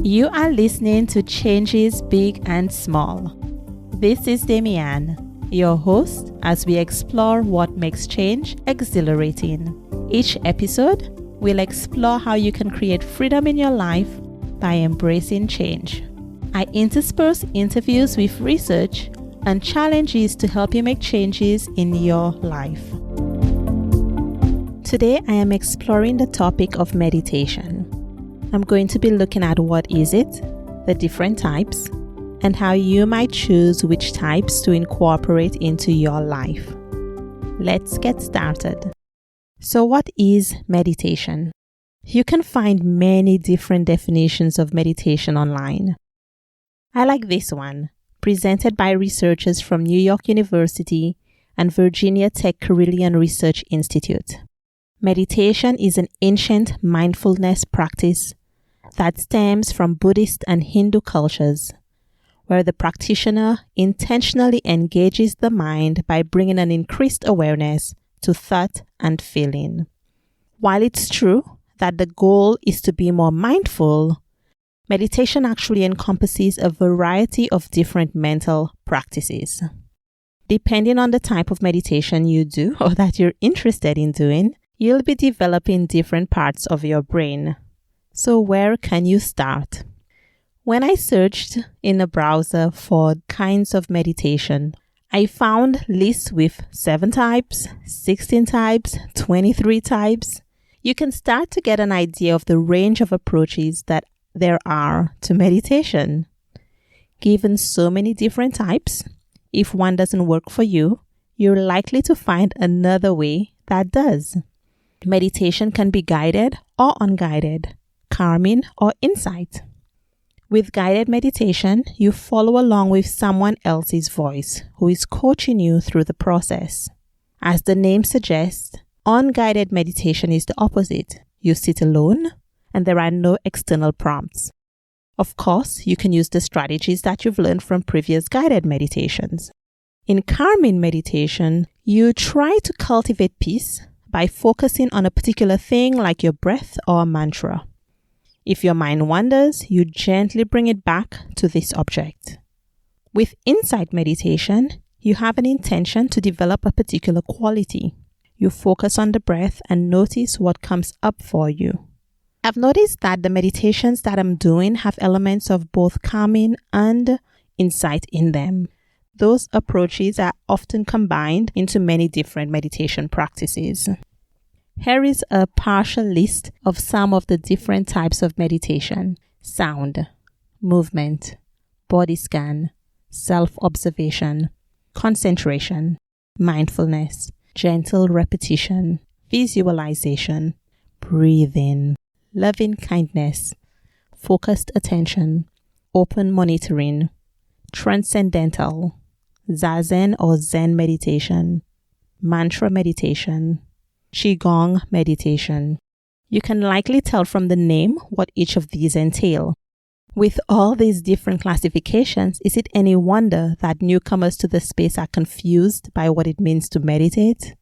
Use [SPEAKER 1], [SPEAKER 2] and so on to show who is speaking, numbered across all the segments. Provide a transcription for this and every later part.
[SPEAKER 1] You are listening to Changes Big and Small. This is Damian, your host, as we explore what makes change exhilarating. Each episode, we'll explore how you can create freedom in your life by embracing change. I intersperse interviews with research and challenges to help you make changes in your life. Today, I am exploring the topic of meditation. I'm going to be looking at what is it, the different types, and how you might choose which types to incorporate into your life. Let's get started. So what is meditation? You can find many different definitions of meditation online. I like this one, presented by researchers from New York University and Virginia Tech Carilion Research Institute. Meditation is an ancient mindfulness practice that stems from Buddhist and Hindu cultures, where the practitioner intentionally engages the mind by bringing an increased awareness to thought and feeling. While it's true that the goal is to be more mindful, meditation actually encompasses a variety of different mental practices. Depending on the type of meditation you do or that you're interested in doing, you'll be developing different parts of your brain. So where can you start? When I searched in a browser for kinds of meditation, I found lists with 7 types, 16 types, 23 types. You can start to get an idea of the range of approaches that there are to meditation. Given so many different types, if one doesn't work for you, you're likely to find another way that does. Meditation can be guided or unguided, calming or insight. With guided meditation, you follow along with someone else's voice who is coaching you through the process. As the name suggests, unguided meditation is the opposite. You sit alone and there are no external prompts. Of course, you can use the strategies that you've learned from previous guided meditations. In calming meditation, you try to cultivate peace by focusing on a particular thing like your breath or a mantra. If your mind wanders, you gently bring it back to this object. With insight meditation, you have an intention to develop a particular quality. You focus on the breath and notice what comes up for you. I've noticed that the meditations that I'm doing have elements of both calming and insight in them. Those approaches are often combined into many different meditation practices. Here is a partial list of some of the different types of meditation: sound, movement, body scan, self-observation, concentration, mindfulness, gentle repetition, visualization, breathing, loving kindness, focused attention, open monitoring, transcendental, zazen or zen meditation, mantra meditation, qigong meditation. You can likely tell from the name what each of these entail. With all these different classifications, is it any wonder that newcomers to the space are confused by what it means to meditate?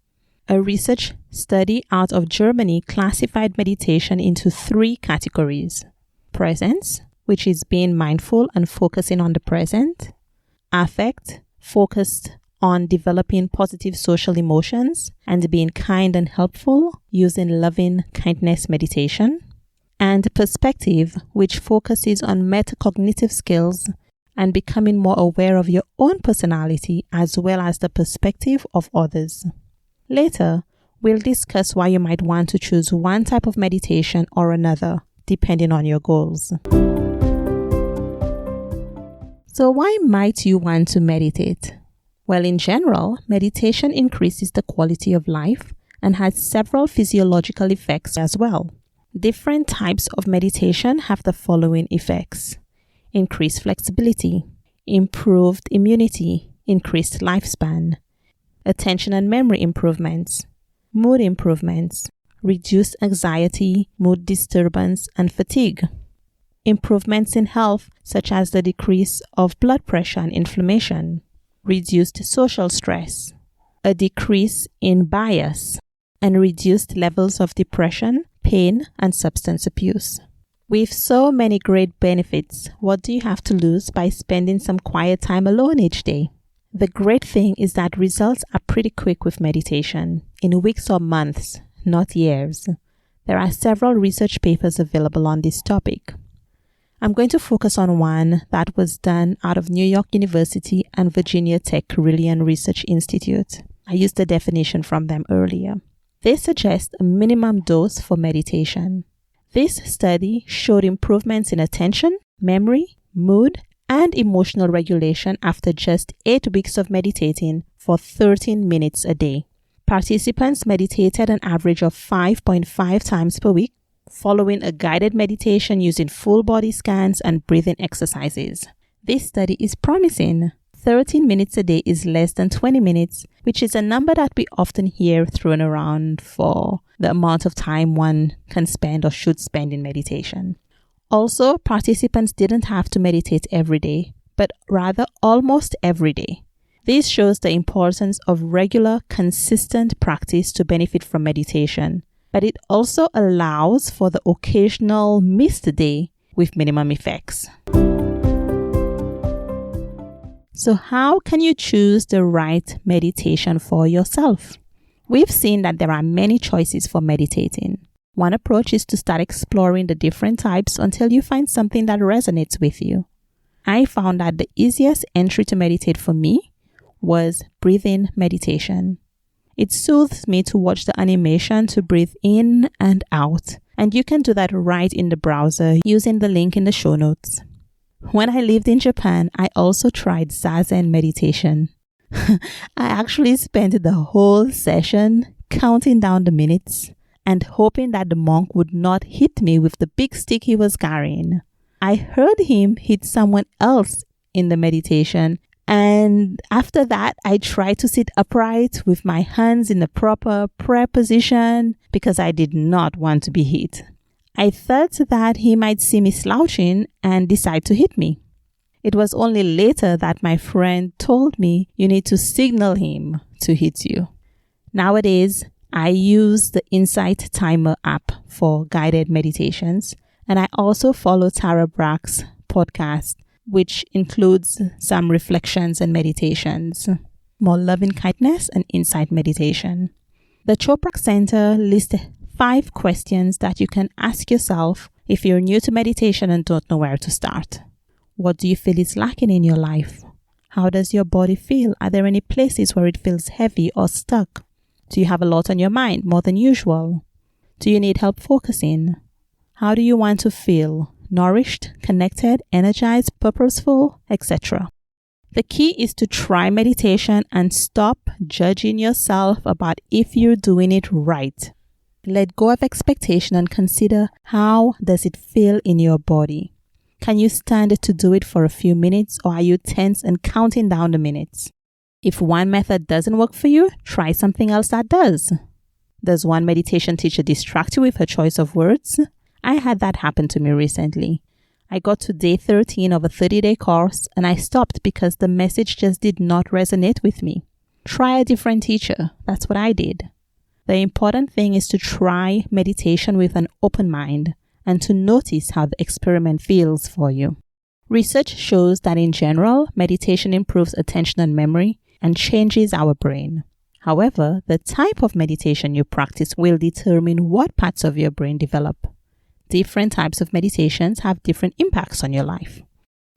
[SPEAKER 1] A research study out of Germany classified meditation into 3 categories: presence, which is being mindful and focusing on the present; affect, focused on developing positive social emotions and being kind and helpful using loving kindness meditation; and perspective, which focuses on metacognitive skills and becoming more aware of your own personality as well as the perspective of others. Later, we'll discuss why you might want to choose one type of meditation or another, depending on your goals. So why might you want to meditate? Well, in general, meditation increases the quality of life and has several physiological effects as well. Different types of meditation have the following effects: increased flexibility, improved immunity, increased lifespan, attention and memory improvements, mood improvements, reduced anxiety, mood disturbance, and fatigue. Improvements in health, such as the decrease of blood pressure and inflammation, reduced social stress, a decrease in bias, and reduced levels of depression, pain, and substance abuse. With so many great benefits, what do you have to lose by spending some quiet time alone each day? The great thing is that results are pretty quick with meditation, in weeks or months, not years. There are several research papers available on this topic. I'm going to focus on one that was done out of New York University and Virginia Tech Carilion Research Institute. I used the definition from them earlier. They suggest a minimum dose for meditation. This study showed improvements in attention, memory, mood, and emotional regulation after just 8 weeks of meditating for 13 minutes a day. Participants meditated an average of 5.5 times per week, following a guided meditation using full body scans and breathing exercises. This study is promising. 13 minutes a day is less than 20 minutes, which is a number that we often hear thrown around for the amount of time one can spend or should spend in meditation. Also, participants didn't have to meditate every day, but rather almost every day. This shows the importance of regular, consistent practice to benefit from meditation, but it also allows for the occasional missed day with minimum effects. So how can you choose the right meditation for yourself? We've seen that there are many choices for meditating. One approach is to start exploring the different types until you find something that resonates with you. I found that the easiest entry to meditate for me was breathing meditation. It soothes me to watch the animation to breathe in and out, and you can do that right in the browser using the link in the show notes. When I lived in Japan, I also tried Zazen meditation. I actually spent the whole session counting down the minutes and hoping that the monk would not hit me with the big stick he was carrying. I heard him hit someone else in the meditation, and after that, I tried to sit upright with my hands in the proper prayer position because I did not want to be hit. I thought that he might see me slouching and decide to hit me. It was only later that my friend told me you need to signal him to hit you. Nowadays, I use the Insight Timer app for guided meditations, and I also follow Tara Brach's podcast, which includes some reflections and meditations, more loving kindness and insight meditation. The Chopra Center lists 5 questions that you can ask yourself if you're new to meditation and don't know where to start. What do you feel is lacking in your life? How does your body feel? Are there any places where it feels heavy or stuck? Do you have a lot on your mind, more than usual? Do you need help focusing? How do you want to feel? Nourished, connected, energized, purposeful, etc. The key is to try meditation and stop judging yourself about if you're doing it right. Let go of expectation and consider, how does it feel in your body? Can you stand to do it for a few minutes, or are you tense and counting down the minutes? If one method doesn't work for you, try something else that does. Does one meditation teacher distract you with her choice of words? I had that happen to me recently. I got to day 13 of a 30-day course and I stopped because the message just did not resonate with me. Try a different teacher. That's what I did. The important thing is to try meditation with an open mind and to notice how the experiment feels for you. Research shows that in general, meditation improves attention and memory and changes our brain. However, the type of meditation you practice will determine what parts of your brain develop. Different types of meditations have different impacts on your life.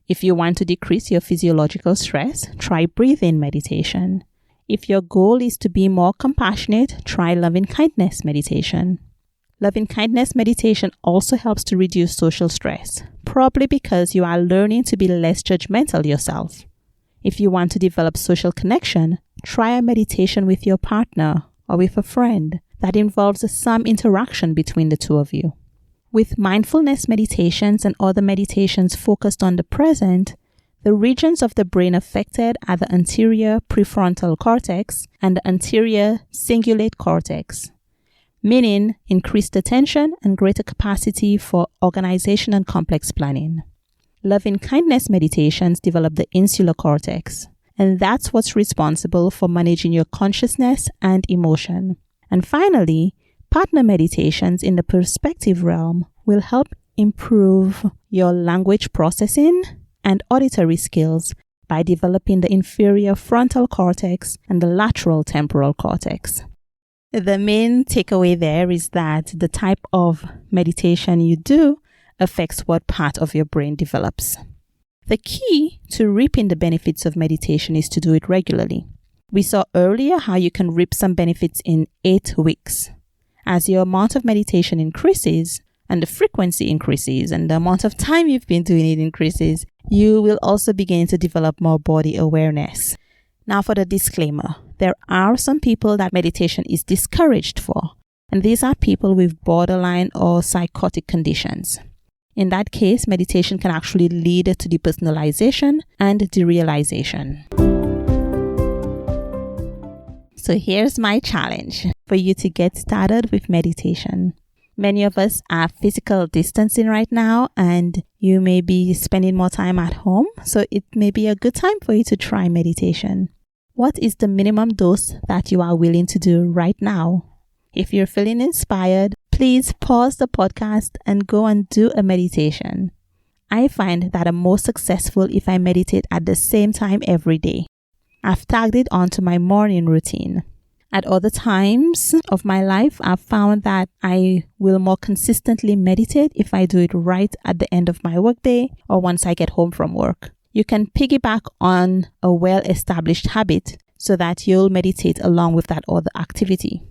[SPEAKER 1] If you want to decrease your physiological stress, try breathing meditation. If your goal is to be more compassionate, try loving kindness meditation. Loving kindness meditation also helps to reduce social stress, probably because you are learning to be less judgmental yourself. If you want to develop social connection, try a meditation with your partner or with a friend that involves some interaction between the two of you. With mindfulness meditations and other meditations focused on the present, the regions of the brain affected are the anterior prefrontal cortex and the anterior cingulate cortex, meaning increased attention and greater capacity for organization and complex planning. Loving kindness meditations develop the insular cortex, and that's what's responsible for managing your consciousness and emotion. And finally, partner meditations in the perspective realm will help improve your language processing and auditory skills by developing the inferior frontal cortex and the lateral temporal cortex. The main takeaway there is that the type of meditation you do affects what part of your brain develops. The key to reaping the benefits of meditation is to do it regularly. We saw earlier how you can reap some benefits in 8 weeks. As your amount of meditation increases and the frequency increases and the amount of time you've been doing it increases, you will also begin to develop more body awareness. Now for the disclaimer, there are some people that meditation is discouraged for, and these are people with borderline or psychotic conditions. In that case, meditation can actually lead to depersonalization and derealization. So here's my challenge for you to get started with meditation. Many of us are physical distancing right now, and you may be spending more time at home, so it may be a good time for you to try meditation. What is the minimum dose that you are willing to do right now? If you're feeling inspired, please pause the podcast and go and do a meditation. I find that I'm most successful if I meditate at the same time every day. I've tagged it onto my morning routine. At other times of my life, I've found that I will more consistently meditate if I do it right at the end of my workday or once I get home from work. You can piggyback on a well-established habit so that you'll meditate along with that other activity.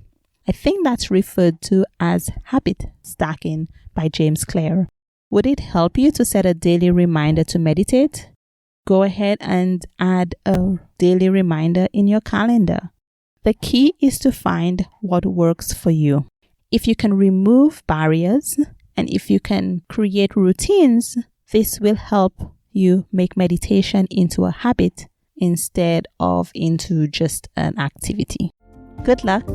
[SPEAKER 1] I think that's referred to as habit stacking by James Clear. Would it help you to set a daily reminder to meditate? Go ahead and add a daily reminder in your calendar. The key is to find what works for you. If you can remove barriers and if you can create routines, this will help you make meditation into a habit instead of into just an activity. Good luck.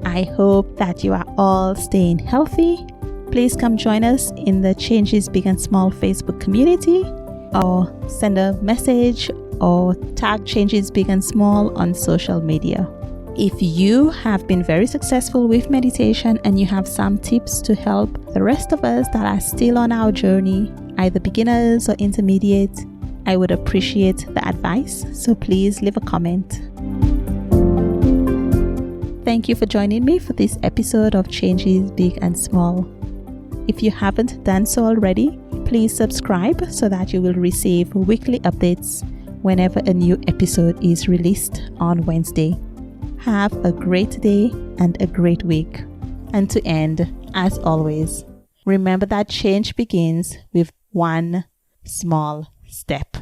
[SPEAKER 1] I hope that you are all staying healthy. Please come join us in the Changes Big and Small Facebook community, or send a message or tag Changes Big and Small on social media. If you have been very successful with meditation and you have some tips to help the rest of us that are still on our journey, either beginners or intermediate, I would appreciate the advice. So please leave a comment. Thank you for joining me for this episode of Changes Big and Small. If you haven't done so already, please subscribe so that you will receive weekly updates whenever a new episode is released on Wednesday. Have a great day and a great week. And to end, as always, remember that change begins with one small step.